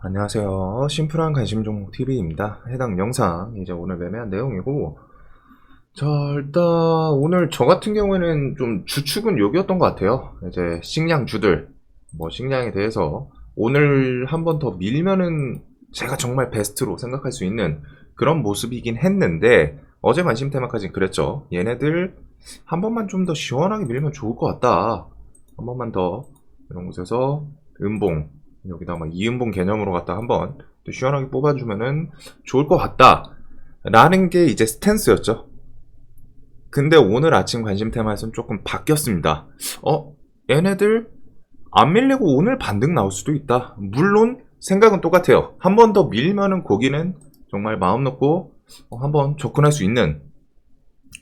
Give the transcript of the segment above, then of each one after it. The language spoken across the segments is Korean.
안녕하세요. 심플한 관심 종목 TV입니다. 해당 영상 이제 오늘 매매한 내용이고, 자 일단 오늘 저 같은 경우에는 좀 주축은 여기였던 것 같아요. 이제 식량주들, 식량에 대해서 오늘 한 번 더 밀면은 제가 정말 베스트로 생각할 수 있는 그런 모습이긴 했는데, 어제 관심 테마까지 그랬죠. 얘네들 한 번만 좀 더 시원하게 밀면 좋을 것 같다. 한 번만 더 이런 곳에서 음봉, 여기다 이음봉 개념으로 갖다 한번 또 시원하게 뽑아주면은 좋을 것 같다 라는 게 이제 스탠스였죠. 근데 오늘 아침 관심 테마에서는 조금 바뀌었습니다. 얘네들 안 밀리고 오늘 반등 나올 수도 있다. 물론 생각은 똑같아요. 한 번 더 밀면은 거기는 정말 마음 놓고 한번 접근할 수 있는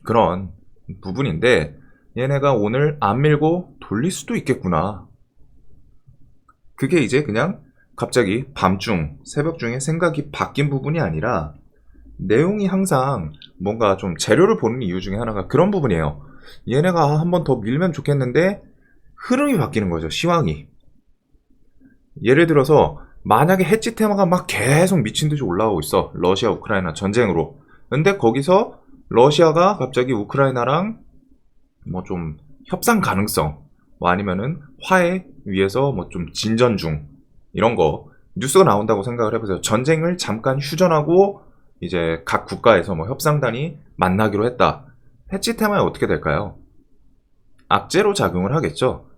그런 부분인데, 얘네가 오늘 안 밀고 돌릴 수도 있겠구나. 그게 이제 그냥 갑자기 밤중, 새벽 중에 생각이 바뀐 부분이 아니라, 내용이 항상 뭔가 좀 재료를 보는 이유 중에 하나가 그런 부분이에요. 얘네가 한 번 더 밀면 좋겠는데 흐름이 바뀌는 거죠, 시황이. 예를 들어서 만약에 해치 테마가 막 계속 미친 듯이 올라오고 있어, 러시아 우크라이나 전쟁으로. 근데 거기서 러시아가 갑자기 우크라이나랑 좀 협상 가능성, 아니면은 화해 위해서 좀 진전 중, 이런 거 뉴스가 나온다고 생각을 해보세요. 전쟁을 잠깐 휴전하고 이제 각 국가에서 협상단이 만나기로 했다. 해치 테마에 어떻게 될까요? 악재로 작용을 하겠죠.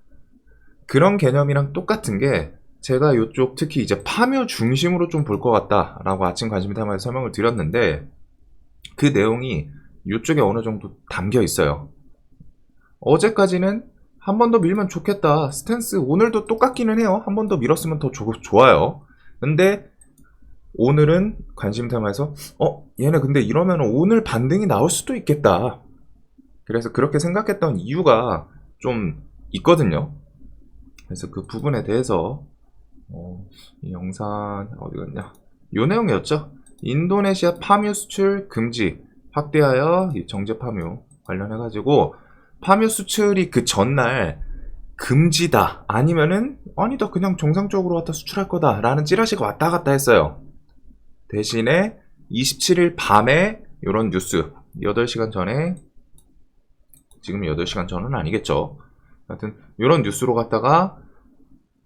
그런 개념이랑 똑같은 게, 제가 이쪽 특히 이제 파묘 중심으로 좀 볼 것 같다라고 아침 관심 테마에서 설명을 드렸는데, 그 내용이 이쪽에 어느 정도 담겨 있어요. 어제까지는 한 번 더 밀면 좋겠다 스탠스, 오늘도 똑같기는 해요. 한 번 더 밀었으면 더 좋아요. 근데 오늘은 관심 테마에서 얘네 근데 이러면 오늘 반등이 나올 수도 있겠다. 그래서 그렇게 생각했던 이유가 좀 있거든요. 그래서 그 부분에 대해서 이 영상 어디 갔냐, 요 내용이었죠. 인도네시아 파묘 수출 금지 확대하여 정제 파묘 관련해가지고, 파묘 수출이 그 전날 금지다, 아니면은 아니다 그냥 정상적으로 갖다 수출할 거다 라는 찌라시가 왔다 갔다 했어요. 대신에 27일 밤에 이런 뉴스, 8시간 전에, 지금 8시간 전은 아니겠죠. 하여튼 이런 뉴스로 갖다가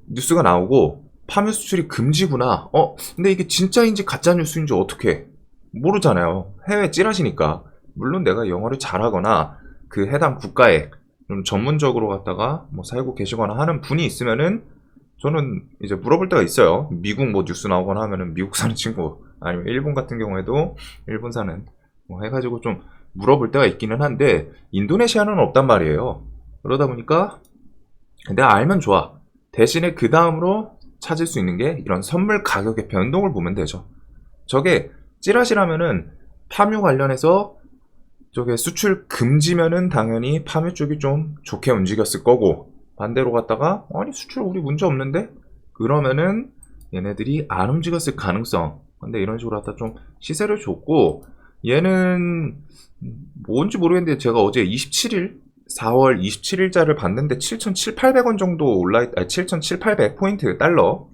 뉴스가 나오고, 파묘 수출이 금지구나. 근데 이게 진짜인지 가짜 뉴스인지 어떻게 모르잖아요. 해외 찌라시니까. 물론 내가 영어를 잘하거나 그 해당 국가에 좀 전문적으로 갖다가 살고 계시거나 하는 분이 있으면은 저는 이제 물어볼 때가 있어요. 미국 뉴스 나오거나 하면은 미국 사는 친구, 아니면 일본 같은 경우에도 일본 사는 해가지고 좀 물어볼 때가 있기는 한데, 인도네시아는 없단 말이에요. 그러다 보니까 내가 알면 좋아. 대신에 그 다음으로 찾을 수 있는 게 이런 선물 가격의 변동을 보면 되죠. 저게 찌라시라면은 파묘 관련해서 저게 수출 금지면은 당연히 파묘 쪽이 좀 좋게 움직였을 거고, 반대로 갔다가 아니 수출 우리 문제 없는데 그러면은 얘네들이 안 움직였을 가능성. 근데 이런 식으로 갖다 좀 시세를 줬고, 얘는 뭔지 모르겠는데 제가 어제 27일 4월 27일자를 봤는데 7,700~800원 정도 올라있, 7,700~800 포인트 달러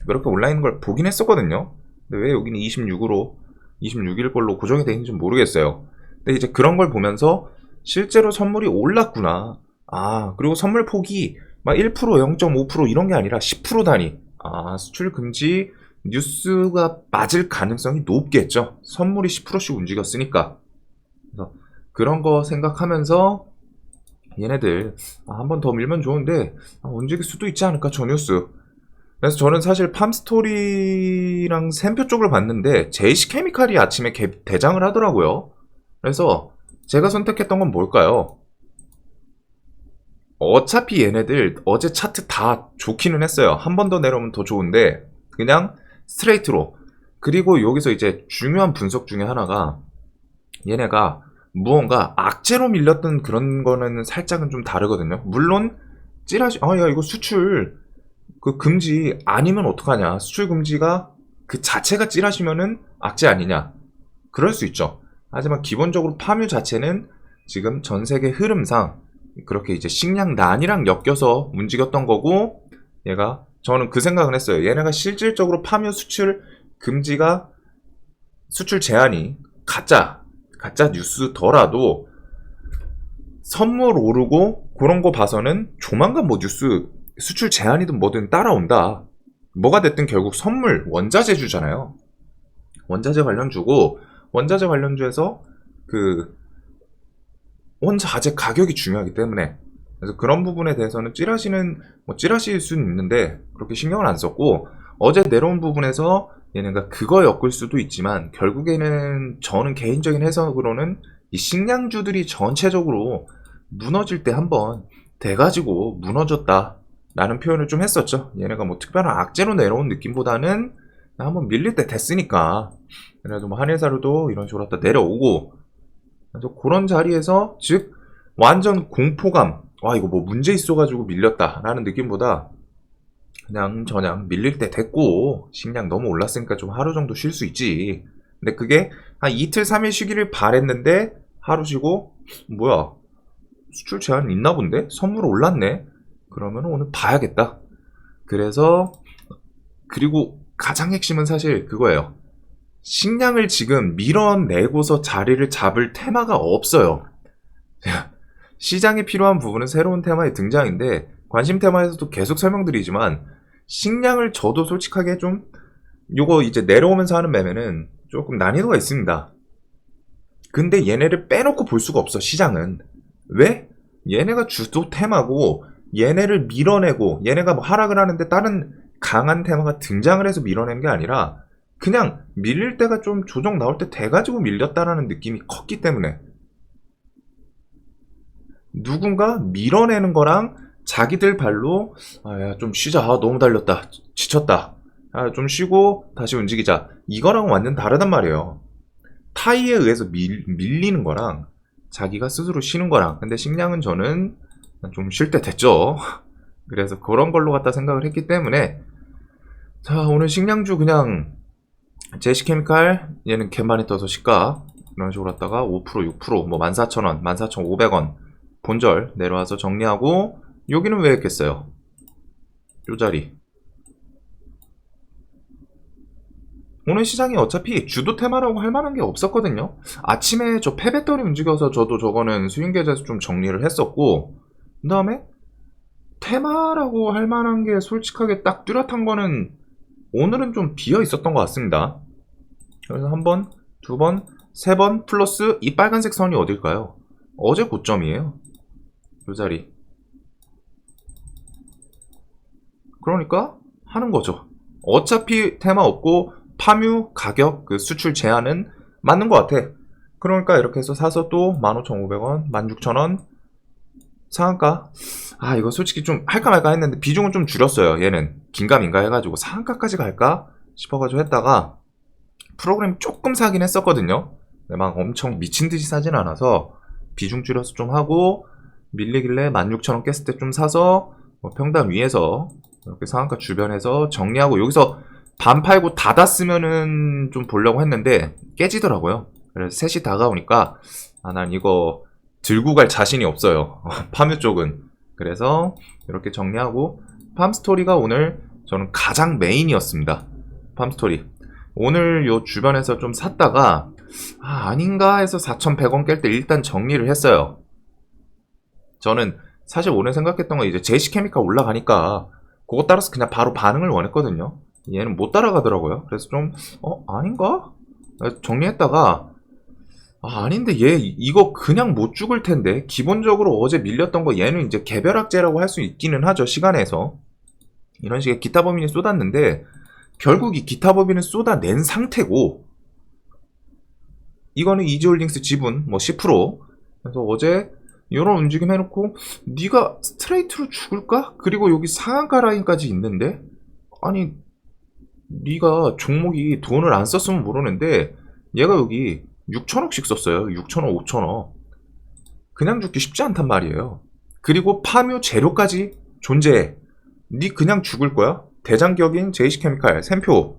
그렇게 올라있는 걸 보긴 했었거든요. 근데 왜 여기는 26일 걸로 고정이 되어 있는지 모르겠어요. 근데 이제 그런 걸 보면서 실제로 선물이 올랐구나. 그리고 선물 폭이 막 1%, 0.5% 이런 게 아니라 10% 단위. 수출 금지 뉴스가 맞을 가능성이 높겠죠. 선물이 10%씩 움직였으니까. 그래서 그런 거 생각하면서 얘네들 한 번 더 밀면 좋은데 움직일 수도 있지 않을까, 저 뉴스. 그래서 저는 사실 팜스토리랑 샘표 쪽을 봤는데 JC케미칼이 아침에 대장을 하더라고요. 그래서 제가 선택했던 건 뭘까요? 어차피 얘네들 어제 차트 다 좋기는 했어요. 한 번 더 내려오면 더 좋은데 그냥 스트레이트로. 그리고 여기서 이제 중요한 분석 중에 하나가, 얘네가 무언가 악재로 밀렸던 그런 거는 살짝은 좀 다르거든요. 물론 찌라시 야 이거 수출 그 금지 아니면 어떡하냐, 수출 금지가 그 자체가 찌라시면은 악재 아니냐, 그럴 수 있죠. 하지만 기본적으로 파묘 자체는 지금 전 세계 흐름상 그렇게 이제 식량난이랑 엮여서 움직였던 거고, 얘가 저는 그 생각을 했어요. 얘네가 실질적으로 파묘 수출 금지가 수출 제한이 가짜 뉴스더라도 선물 오르고 그런 거 봐서는 조만간 뭐 뉴스 수출 제한이든 뭐든 따라온다. 뭐가 됐든 결국 선물 원자재주잖아요. 원자재 관련주고 원자재 관련주에서 그 원자재 가격이 중요하기 때문에 그래서 그런 부분에 대해서는 찌라시일 수는 있는데 그렇게 신경을 안 썼고 어제 내려온 부분에서 얘네가 그거 엮을 수도 있지만 결국에는 저는 개인적인 해석으로는 이 식량주들이 전체적으로 무너질 때 한번 돼가지고 무너졌다라는 표현을 좀 했었죠. 얘네가 뭐 특별한 악재로 내려온 느낌보다는 한번 밀릴 때 됐으니까 그래도 뭐 한일사료도 이런 식으로 갖다 내려오고 그래서 그런 자리에서 즉 완전 공포감 와 이거 뭐 문제 있어가지고 밀렸다라는 느낌보다 그냥 저냥 밀릴 때 됐고 식량 너무 올랐으니까 좀 하루 정도 쉴 수 있지. 근데 그게 한 이틀 3일 쉬기를 바랬는데 하루 쉬고 뭐야 수출 제한 있나 본데? 선물 올랐네? 그러면 오늘 봐야겠다. 그래서 그리고 가장 핵심은 사실 그거예요. 식량을 지금 밀어내고서 자리를 잡을 테마가 없어요. 시장에 필요한 부분은 새로운 테마의 등장인데 관심 테마에서도 계속 설명드리지만 식량을 저도 솔직하게 좀 요거 이제 내려오면서 하는 매매는 조금 난이도가 있습니다. 근데 얘네를 빼놓고 볼 수가 없어 시장은. 왜? 얘네가 주도 테마고 얘네를 밀어내고 얘네가 뭐 하락을 하는데 다른 강한 테마가 등장을 해서 밀어낸 게 아니라 그냥 밀릴 때가 좀 조정 나올 때 돼가지고 밀렸다라는 느낌이 컸기 때문에 누군가 밀어내는 거랑 자기들 발로 야 좀 쉬자 너무 달렸다 지쳤다 좀 쉬고 다시 움직이자 이거랑 완전 다르단 말이에요. 타이에 의해서 밀리는 거랑 자기가 스스로 쉬는 거랑 근데 식량은 저는 좀 쉴 때 됐죠. 그래서 그런 걸로 갖다 생각을 했기 때문에 자 오늘 식량주 그냥 제시케미칼 얘는 개만이 떠서 시가 이런 식으로 갖다가 5% 6% 뭐 14,000원 14,500원 본절 내려와서 정리하고 여기는 왜 했겠어요? 요 자리 오늘 시장이 어차피 주도 테마라고 할 만한 게 없었거든요. 아침에 저 폐배터리 움직여서 저도 저거는 수익 계좌에서 좀 정리를 했었고 그 다음에 테마라고 할 만한 게 솔직하게 딱 뚜렷한 거는 오늘은 좀 비어 있었던 것 같습니다. 그래서 한 번, 두 번, 세 번 플러스 이 빨간색 선이 어딜까요? 어제 고점이에요. 요 자리. 그러니까 하는 거죠. 어차피 테마 없고 파뮤 가격 그 수출 제한은 맞는 것 같아. 그러니까 이렇게 해서 사서 또 15,500원, 16,000원 상한가. 이거 솔직히 좀 할까 말까 했는데 비중은 좀 줄였어요. 얘는 긴가민가 해가지고 상한가까지 갈까 싶어가지고 했다가 프로그램 조금 사긴 했었거든요. 근데 막 엄청 미친듯이 사진 않아서 비중 줄여서 좀 하고 밀리길래 16,000원 깼을 때 좀 사서 뭐 평단 위에서 이렇게 상한가 주변에서 정리하고 여기서 반 팔고 닫았으면은 좀 보려고 했는데 깨지더라고요. 그래서 3시 다가오니까 난 이거 들고 갈 자신이 없어요. 파묘 쪽은. 그래서 이렇게 정리하고 팜스토리가 오늘 저는 가장 메인이었습니다. 팜스토리. 오늘 요 주변에서 좀 샀다가 아닌가 해서 4,100원 깰 때 일단 정리를 했어요. 저는 사실 오늘 생각했던 건 이제 제시케미칼 올라가니까 그거 따라서 그냥 바로 반응을 원했거든요. 얘는 못 따라가더라고요. 그래서 좀 아닌가? 정리했다가 아닌데 얘 이거 그냥 못 죽을 텐데 기본적으로 어제 밀렸던 거 얘는 이제 개별악재라고 할 수 있기는 하죠. 시간에서 이런 식의 기타 범인이 쏟았는데 결국 이 기타 범인을 쏟아낸 상태고 이거는 이지홀딩스 지분 뭐 10% 그래서 어제 이런 움직임 해놓고 네가 스트레이트로 죽을까? 그리고 여기 상한가 라인까지 있는데 아니 네가 종목이 돈을 안 썼으면 모르는데 얘가 여기 6천억씩 썼어요. 6천억, 5천억. 그냥 죽기 쉽지 않단 말이에요. 그리고 파묘 재료까지 존재해. 네 그냥 죽을 거야? 대장격인 제이시케미칼, 샘표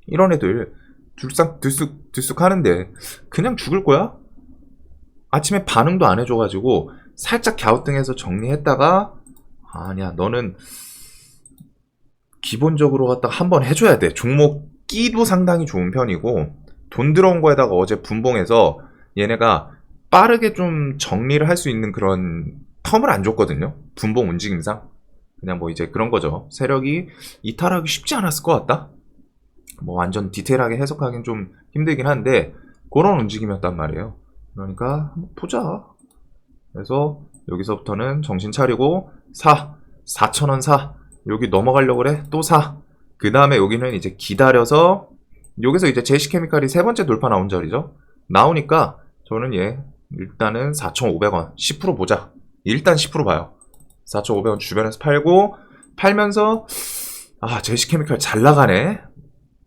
이런 애들 들쑥 하는데 그냥 죽을 거야? 아침에 반응도 안 해줘가지고 살짝 갸우뚱해서 정리했다가 아니야 너는 기본적으로 갖다 한번 해줘야 돼. 종목 끼도 상당히 좋은 편이고, 돈 들어온 거에다가 어제 분봉해서 얘네가 빠르게 좀 정리를 할 수 있는 그런 텀을 안 줬거든요. 분봉 움직임상. 그냥 뭐 이제 그런 거죠. 세력이 이탈하기 쉽지 않았을 것 같다. 뭐 완전 디테일하게 해석하기는 좀 힘들긴 한데 그런 움직임이었단 말이에요. 그러니까 한번 보자. 그래서 여기서부터는 정신 차리고 4,000원 사. 여기 넘어가려고 그래? 또 사. 그 다음에 여기는 이제 기다려서 여기서 이제 제시케미칼이 세 번째 돌파 나온 자리죠. 나오니까 저는 일단은 4,500원 10% 보자. 일단 10% 봐요. 4,500원 주변에서 팔고 팔면서 제시케미칼 잘 나가네.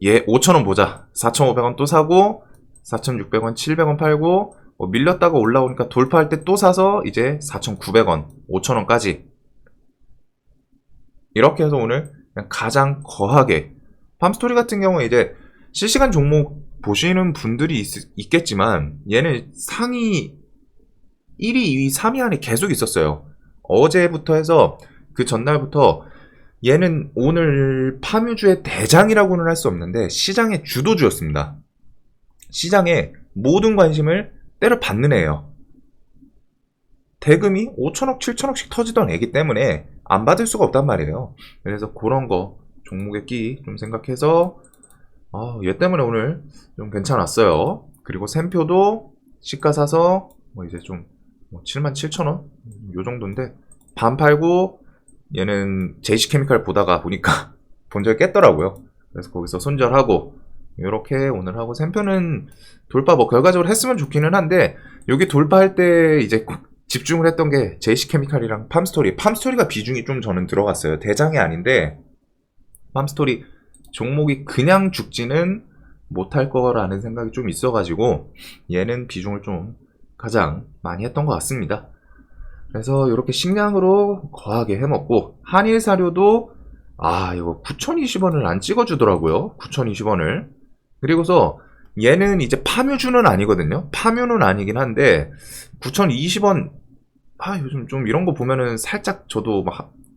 5,000원 보자. 4,500원 또 사고 4,600원 700원 팔고 밀렸다가 올라오니까 돌파할 때 또 사서 이제 4,900원 5,000원까지 이렇게 해서 오늘 그냥 가장 거하게 팜스토리 같은 경우에 이제 실시간 종목 보시는 분들이 있겠지만 얘는 상위 1위, 2위, 3위 안에 계속 있었어요. 어제부터 해서 그 전날부터 얘는 오늘 파뮤주의 대장이라고는 할 수 없는데 시장의 주도주였습니다. 시장의 모든 관심을 때려받는 애예요. 대금이 5천억, 7천억씩 터지던 애기 때문에 안 받을 수가 없단 말이에요. 그래서 그런 거 종목의 끼 좀 생각해서 얘 때문에 오늘 좀 괜찮았어요. 그리고 샘표도 시가 사서 이제 좀 77,000원 요 정도인데 반 팔고 얘는 제이시케미칼 보다가 보니까 본절 깼더라고요. 그래서 거기서 손절하고 이렇게 오늘 하고 샘표는 돌파 결과적으로 했으면 좋기는 한데 여기 돌파할 때 이제 집중을 했던 게 제이시케미칼이랑 팜스토리가 비중이 좀 저는 들어갔어요. 대장이 아닌데 팜스토리 종목이 그냥 죽지는 못할 거라는 생각이 좀 있어가지고 얘는 비중을 좀 가장 많이 했던 것 같습니다. 그래서 이렇게 식량으로 거하게 해먹고 한일사료도 이거 9,020원을 안 찍어주더라고요. 9,020원을. 그리고서 얘는 이제 파뮤주는 아니거든요. 파뮤는 아니긴 한데 9,020원 요즘 좀 이런 거 보면은 살짝 저도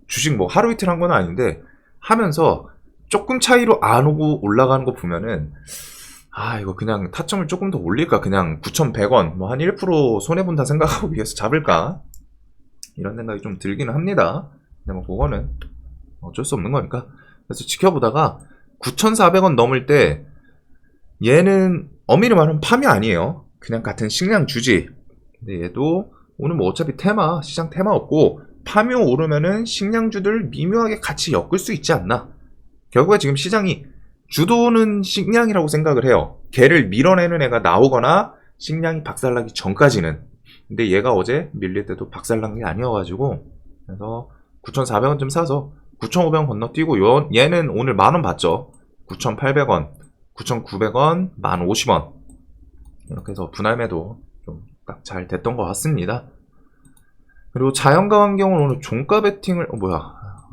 주식 하루 이틀 한 건 아닌데 하면서 조금 차이로 안 오고 올라가는 거 보면은 이거 그냥 타점을 조금 더 올릴까? 그냥 9,100원 한 1% 손해본다 생각하고 위에서 잡을까? 이런 생각이 좀 들기는 합니다. 근데 그거는 어쩔 수 없는 거니까. 그래서 지켜보다가 9,400원 넘을 때 얘는 엄밀히 말하면 팜이 아니에요. 그냥 같은 식량 주지. 근데 얘도 오늘 어차피 시장 테마 없고 파묘 오르면은 식량주들 미묘하게 같이 엮을 수 있지 않나. 결국에 지금 시장이 주도는 식량이라고 생각을 해요. 걔를 밀어내는 애가 나오거나 식량이 박살나기 전까지는. 근데 얘가 어제 밀릴 때도 박살난 게 아니어가지고 그래서 9,400원쯤 사서 9,500원 건너뛰고 얘는 오늘 만원 받죠. 9,800원 9,900원 1,050원 이렇게 해서 분할매도 좀 딱 잘 됐던 것 같습니다. 그리고 자연과 환경은 오늘 종가 베팅을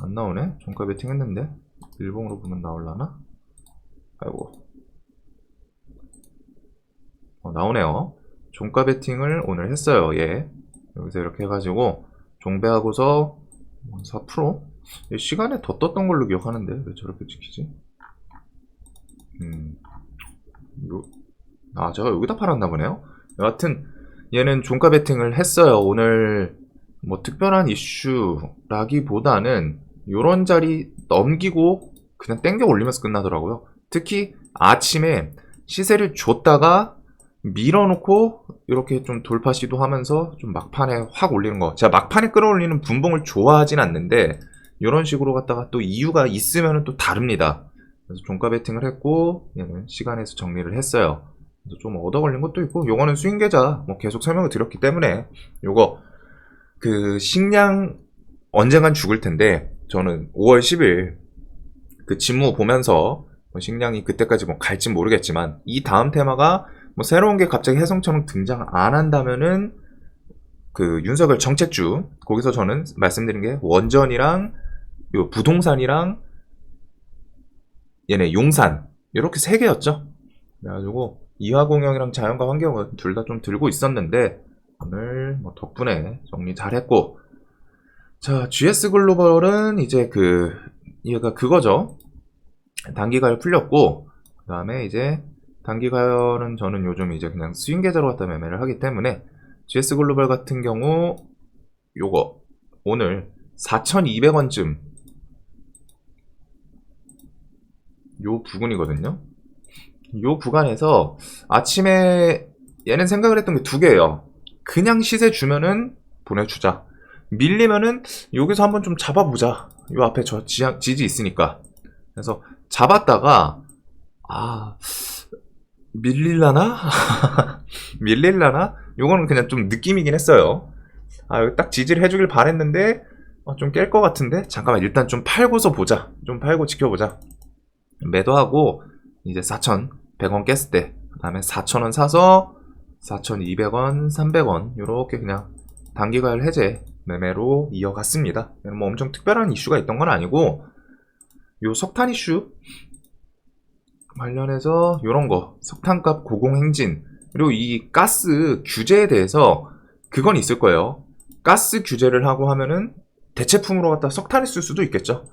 안 나오네. 종가 베팅 했는데 일봉으로 보면 나올라나? 아이고 나오네요. 종가 베팅을 오늘 했어요. 여기서 이렇게 해가지고 종배하고서 4%? 시간에 더 떴던 걸로 기억하는데 왜 저렇게 찍히지? 제가 여기다 팔았나 보네요. 여하튼 얘는 종가 베팅을 했어요. 오늘 특별한 이슈라기보다는 요런 자리 넘기고 그냥 땡겨 올리면서 끝나더라고요. 특히 아침에 시세를 줬다가 밀어놓고 이렇게 좀 돌파 시도하면서 좀 막판에 확 올리는 거. 제가 막판에 끌어올리는 분봉을 좋아하진 않는데 이런 식으로 갖다가 또 이유가 있으면 또 다릅니다. 그래서 종가 베팅을 했고 얘는 시간에서 정리를 했어요. 그래서 좀 얻어 걸린 것도 있고 요거는 스윙 계좌 계속 설명을 드렸기 때문에 요거 식량 언젠간 죽을 텐데 저는 5월 10일 그 직무 보면서 식량이 그때까지 갈진 모르겠지만 이 다음 테마가 새로운 게 갑자기 혜성처럼 등장 안 한다면은 그 윤석열 정책주 거기서 저는 말씀드린 게 원전이랑 요 부동산이랑 얘네 용산 이렇게 세 개였죠. 그래가지고 이화공영이랑 자연과 환경은 둘 다 좀 들고 있었는데 오늘 덕분에 정리 잘했고 자 GS글로벌은 이제 얘가 그거죠. 단기가열 풀렸고, 그 다음에 이제 단기가열은 저는 요즘 이제 그냥 스윙 계좌로 갖다 매매를 하기 때문에 GS 글로벌 같은 경우 요거 오늘 4,200원쯤 요 부근이거든요. 요 구간에서 아침에 얘는 생각을 했던 게 두 개예요. 그냥 시세 주면은 보내주자. 밀리면은 여기서 한번 좀 잡아보자. 요 앞에 저 지지 있으니까. 그래서 잡았다가 밀릴라나? 밀릴라나? 요거는 그냥 좀 느낌이긴 했어요. 여기 딱 지지를 해주길 바랬는데 좀 깰 것 같은데 잠깐만 일단 좀 팔고서 보자. 좀 팔고 지켜보자. 매도하고 이제 4,100원 깼을 때 그 다음에 4,000원 사서 4,200원, 300원 요렇게 그냥 단기가열 해제 매매로 이어갔습니다. 뭐 엄청 특별한 이슈가 있던 건 아니고 요 석탄 이슈 관련해서 요런 거 석탄값 고공행진 그리고 이 가스 규제에 대해서 그건 있을 거예요. 가스 규제를 하고 하면은 대체품으로 갖다 석탄을 쓸 수도 있겠죠.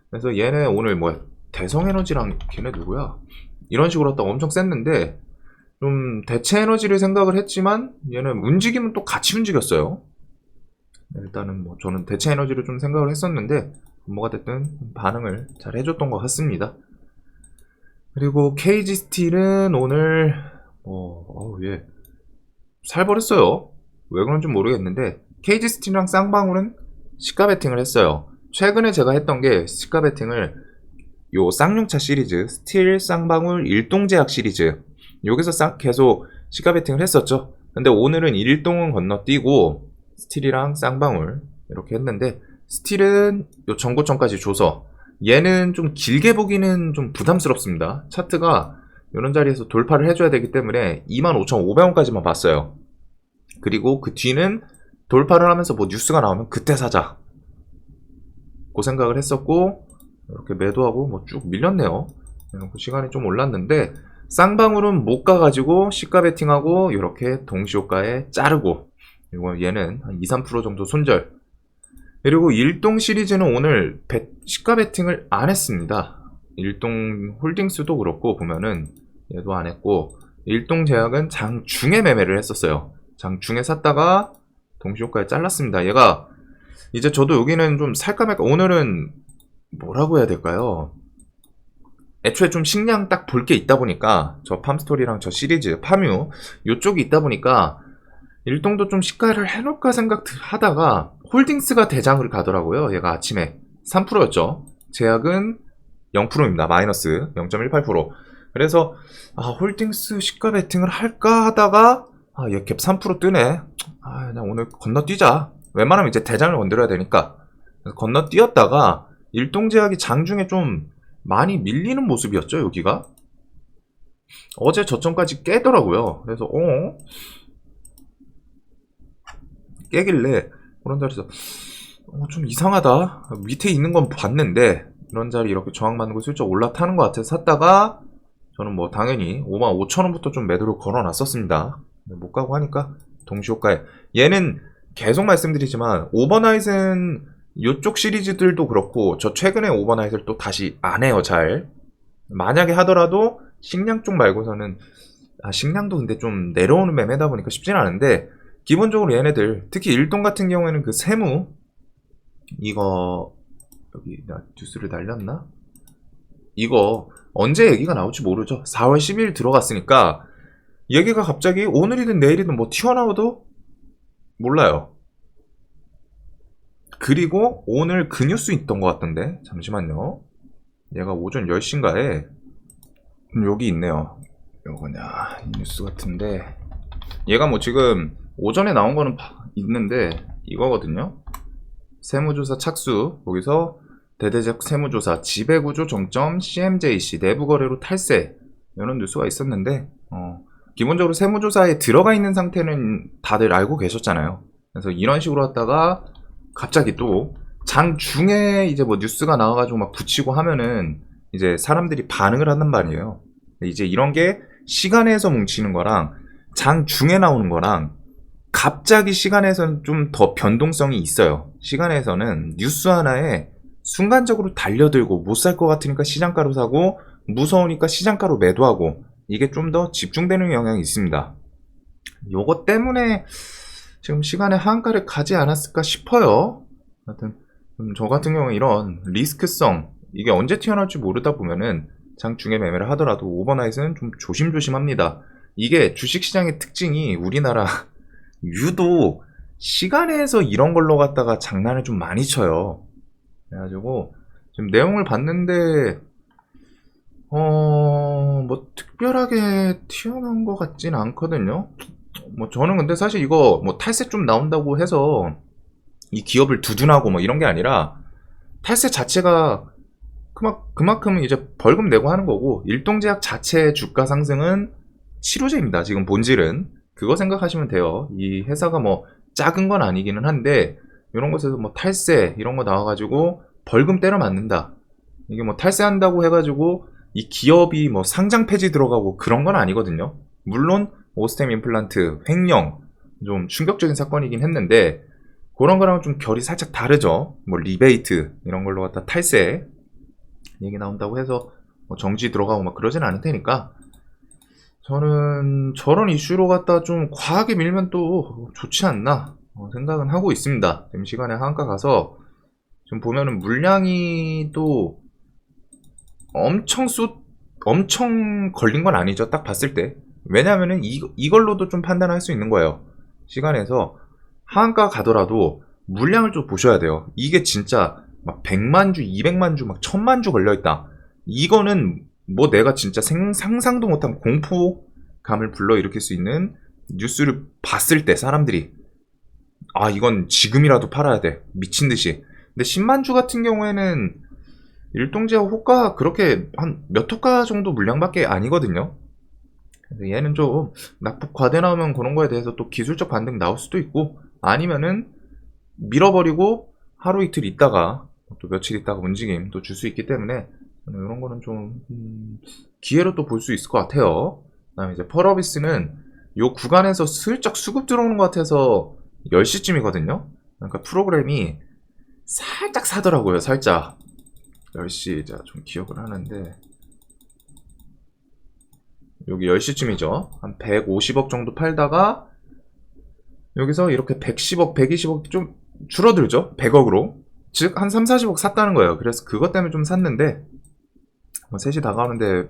그래서 얘네 오늘 뭐 대성에너지랑 걔네 누구야? 이런 식으로 갖다 엄청 셌는데 좀 대체 에너지를 생각을 했지만 얘는 움직이면 또 같이 움직였어요. 일단은 뭐 저는 대체 에너지를 좀 생각을 했었는데 뭐가 됐든 반응을 잘 해줬던 것 같습니다. 그리고 KG 스틸은 오늘 예 살벌했어요. 왜 그런지 모르겠는데 KG 스틸이랑 쌍방울은 시가 베팅을 했어요. 최근에 제가 했던 게 시가 베팅을 요 쌍용차 시리즈 스틸 쌍방울 일동제약 시리즈 여기서 계속 시가 베팅을 했었죠. 근데 오늘은 일동은 건너뛰고 스틸이랑 쌍방울 이렇게 했는데 스틸은 요 전고점까지 줘서 얘는 좀 길게 보기는 좀 부담스럽습니다. 차트가 이런 자리에서 돌파를 해줘야 되기 때문에 25,500원까지만 봤어요. 그리고 그 뒤는 돌파를 하면서 뭐 뉴스가 나오면 그때 사자 그 생각을 했었고 이렇게 매도하고 뭐 쭉 밀렸네요. 그 시간이 좀 올랐는데 쌍방울은 못 가가지고 시가 베팅하고 이렇게 동시호가에 자르고 그리고 얘는 한 2-3% 정도 손절. 그리고 일동 시리즈는 오늘 시가 베팅을 안 했습니다. 일동 홀딩스도 그렇고 보면은 얘도 안 했고 일동 제약은 장중에 매매를 했었어요. 장중에 샀다가 동시호가에 잘랐습니다. 얘가 이제 저도 여기는 좀 살까 말까 오늘은 뭐라고 해야 될까요? 애초에 좀 식량 딱 볼 게 있다 보니까 저 팜스토리랑 저 시리즈 파뮤 요쪽이 있다 보니까 일동도 좀 시가를 해놓을까 생각하다가 홀딩스가 대장을 가더라고요. 얘가 아침에 3%였죠. 제약은 0%입니다. 마이너스 0.18%. 그래서 홀딩스 시가 베팅을 할까 하다가 얘 갭 3% 뜨네. 그냥 오늘 건너뛰자. 웬만하면 이제 대장을 건드려야 되니까 건너뛰었다가 일동제약이 장중에 좀 많이 밀리는 모습이었죠. 여기가 어제 저점까지 깨더라고요. 그래서 깨길래 그런 자리에서 좀 이상하다. 밑에 있는 건 봤는데 이런 자리 이렇게 저항 맞는 거 슬쩍 올라타는 것 같아서 샀다가 저는 뭐 당연히 55,000원부터 좀 매도를 걸어놨었습니다. 못 가고 하니까 동시호가에 얘는 계속 말씀드리지만 오버나잇은 이쪽 시리즈들도 그렇고 저 최근에 오버나잇을 또 다시 안 해요. 잘 만약에 하더라도 식량 쪽 말고서는 식량도 근데 좀 내려오는 매매다 보니까 쉽진 않은데 기본적으로 얘네들 특히 일동 같은 경우에는 그 세무 이거 여기 나 뉴스를 날렸나? 이거 언제 얘기가 나올지 모르죠. 4월 10일 들어갔으니까 얘기가 갑자기 오늘이든 내일이든 뭐 튀어나와도 몰라요. 그리고 오늘 그 뉴스 있던 것 같던데 잠시만요. 얘가 오전 10시인가에 여기 있네요. 요거냐 이 뉴스 같은데 얘가 뭐 지금 오전에 나온 거는 있는데 이거거든요. 세무조사 착수 거기서 대대적 세무조사 지배구조 정점 CMJC 내부거래로 탈세 이런 뉴스가 있었는데 기본적으로 세무조사에 들어가 있는 상태는 다들 알고 계셨잖아요. 그래서 이런 식으로 하다가 갑자기 또 장중에 이제 뭐 뉴스가 나와가지고 막 붙이고 하면은 이제 사람들이 반응을 한단 말이에요. 이제 이런 게 시간에서 뭉치는 거랑 장중에 나오는 거랑 갑자기 시간에서는 좀 더 변동성이 있어요. 시간에서는 뉴스 하나에 순간적으로 달려들고 못 살 것 같으니까 시장가로 사고 무서우니까 시장가로 매도하고 이게 좀 더 집중되는 영향이 있습니다. 요것 때문에 지금 시간에 하한가를 가지 않았을까 싶어요. 하여튼 저 같은 경우는 이런 리스크성 이게 언제 튀어나올지 모르다 보면은 장중에 매매를 하더라도 오버나잇은 좀 조심조심합니다. 이게 주식시장의 특징이 우리나라 유독 시간에서 이런 걸로 갖다가 장난을 좀 많이 쳐요. 그래가지고 지금 내용을 봤는데 뭐 특별하게 튀어나온 것 같진 않거든요. 뭐 저는 근데 사실 이거 뭐 탈세 좀 나온다고 해서 이 기업을 두둔하고 뭐 이런 게 아니라 탈세 자체가 그만큼 이제 벌금 내고 하는 거고 일동제약 자체 주가 상승은 실효제입니다. 지금 본질은 그거 생각하시면 돼요. 이 회사가 뭐 작은 건 아니기는 한데 이런 곳에서 뭐 탈세 이런 거 나와가지고 벌금 때려 맞는다. 이게 뭐 탈세한다고 해가지고 이 기업이 뭐 상장 폐지 들어가고 그런 건 아니거든요. 물론 오스템 임플란트 횡령 좀 충격적인 사건이긴 했는데 그런 거랑은 좀 결이 살짝 다르죠. 뭐 리베이트 이런 걸로 갖다 탈세 얘기 나온다고 해서 뭐 정지 들어가고 막 그러진 않을 테니까 저는 저런 이슈로 갖다 좀 과하게 밀면 또 좋지 않나 생각은 하고 있습니다. 지금 시간에 하한가 가서 지금 보면은 물량이 또 엄청 걸린 건 아니죠. 딱 봤을 때. 왜냐면은 이걸로도 좀 판단할 수 있는 거예요. 시간에서 하한가 가더라도 물량을 좀 보셔야 돼요. 이게 진짜 막 100만 주, 200만 주, 막 1000만 주 걸려있다. 이거는 뭐 내가 진짜 상상도 못한 공포감을 불러일으킬 수 있는 뉴스를 봤을 때 사람들이 아 이건 지금이라도 팔아야 돼. 미친듯이. 근데 10만 주 같은 경우에는 일동제와 호가 그렇게 한 몇 호가 정도 물량밖에 아니거든요. 그래서 얘는 좀 낙폭 과대 나오면 그런 거에 대해서 또 기술적 반등 나올 수도 있고 아니면은 밀어버리고 하루 이틀 있다가 또 며칠 있다가 움직임 또 줄 수 있기 때문에 이런 거는 좀 기회로 또 볼 수 있을 것 같아요. 그다음에 이제 펄어비스는 요 구간에서 슬쩍 수급 들어오는 것 같아서 10시쯤이거든요. 그러니까 프로그램이 살짝 사더라고요. 살짝 10시 제가 좀 기억을 하는데 여기 10시쯤이죠. 한 150억 정도 팔다가 여기서 이렇게 110억, 120억 좀 줄어들죠. 100억으로. 즉 한 3, 40억 샀다는 거예요. 그래서 그것 때문에 좀 샀는데 뭐 3시 다가오는데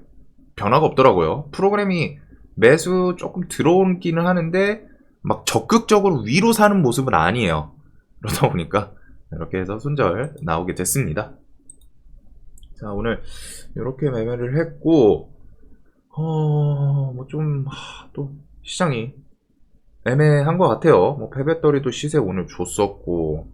변화가 없더라고요. 프로그램이 매수 조금 들어오기는 하는데 막 적극적으로 위로 사는 모습은 아니에요. 그러다 보니까 이렇게 해서 손절 나오게 됐습니다. 자 오늘 이렇게 매매를 했고 뭐 좀 또 시장이 애매한 것 같아요. 뭐 패배떨이도 시세 오늘 줬었고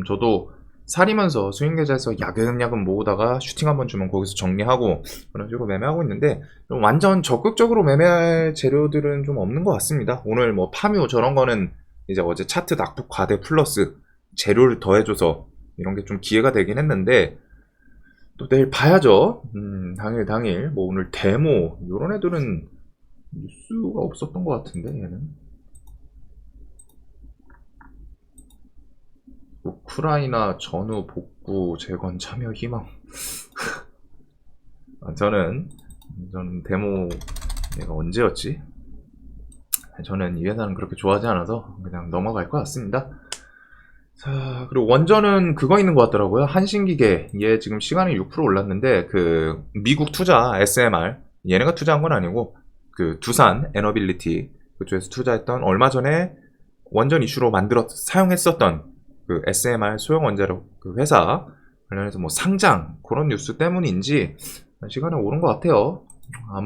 저도 사리면서 스윙 계좌에서 야금야금 모으다가 슈팅 한번 주면 거기서 정리하고 그런 식으로 매매하고 있는데 좀 완전 적극적으로 매매할 재료들은 좀 없는 것 같습니다. 오늘 뭐 파묘 저런 거는 이제 어제 차트 낙폭 과대 플러스 재료를 더해줘서 이런 게 좀 기회가 되긴 했는데 또 내일 봐야죠. 당일 뭐 오늘 데모 이런 애들은 뉴스가 없었던 것 같은데 얘는 우크라이나 전후 복구 재건 참여 희망 저는 데모 얘가 언제였지? 저는 이 회사는 그렇게 좋아하지 않아서 그냥 넘어갈 것 같습니다. 자, 그리고 원전은 그거 있는 것 같더라고요. 한신기계. 얘 지금 시간이 6% 올랐는데, 그, 미국 투자, SMR. 얘네가 투자한 건 아니고, 그, 두산, 에너빌리티. 그쪽에서 투자했던, 얼마 전에 원전 이슈로 사용했었던, 그, SMR 소형원자력 그 회사. 관련해서 뭐 상장, 그런 뉴스 때문인지, 시간에 오른 것 같아요.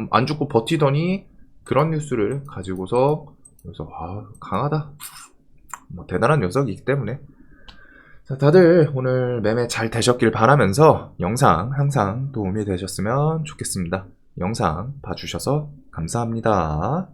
안 죽고 버티더니, 그런 뉴스를 가지고서, 그래서, 강하다. 뭐, 대단한 녀석이기 때문에. 자, 다들 오늘 매매 잘 되셨길 바라면서 영상 항상 도움이 되셨으면 좋겠습니다. 영상 봐주셔서 감사합니다.